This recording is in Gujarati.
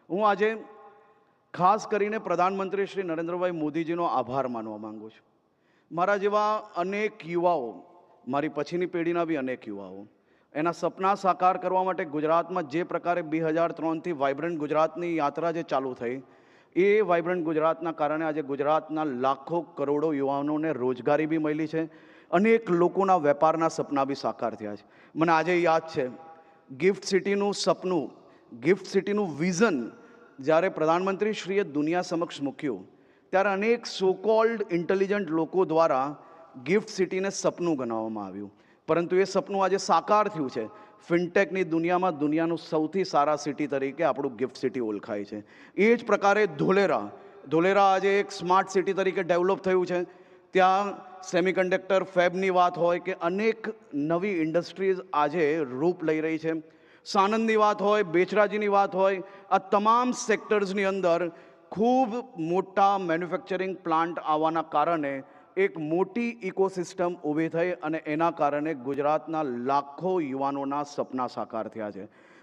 હું આજે ખાસ કરીને પ્રધાનમંત્રી શ્રી નરેન્દ્રભાઈ મોદીજીનો આભાર માનવા માંગુ છું. મારા જેવા અનેક યુવાઓ, મારી પછીની પેઢીના બી અનેક યુવાઓ એના સપના સાકાર કરવા માટે ગુજરાતમાં જે પ્રકારે 2003થી વાઇબ્રન્ટ ગુજરાતની યાત્રા જે ચાલુ થઈ, એ વાઇબ્રન્ટ ગુજરાતના કારણે આજે ગુજરાતના લાખો કરોડો યુવાનોને રોજગારી બી મળી છે. અનેક લોકોના વેપારના સપના બી સાકાર થયા છે. મને આજે યાદ છે, ગિફ્ટ સિટીનું સપનું, ગિફ્ટ સિટીનું વિઝન જ્યારે પ્રધાનમંત્રીશ્રીએ દુનિયા સમક્ષ મૂક્યું, ત્યારે અનેક સો કોલ્ડ ઇન્ટેલિજન્ટ લોકો દ્વારા ગિફ્ટ સિટીને સપનું ગણાવવામાં આવ્યું. પરંતુ એ સપનું આજે સાકાર થયું છે. ફિનટેકની દુનિયામાં દુનિયાનું સૌથી સારા સિટી તરીકે આપણું ગિફ્ટ સિટી ઓળખાય છે. એ જ પ્રકારે ધોલેરા આજે એક સ્માર્ટ સિટી તરીકે ડેવલપ થયું છે. ત્યાં સેમિકન્ડક્ટર ફેબની વાત હોય કે અનેક નવી ઇન્ડસ્ટ્રીઝ આજે રૂપ લઈ રહી છે. સાણંદની વાત હોય, બેચરાજીની વાત હોય, આ તમામ સેક્ટર્સની અંદર ખૂબ મોટા મેન્યુફેક્ચરિંગ પ્લાન્ટ આવવાના કારણે એક મોટી ઇકોસિસ્ટમ ઊભી થઈ અને એના કારણે ગુજરાતના લાખો યુવાનોના સપના સાકાર થયા છે.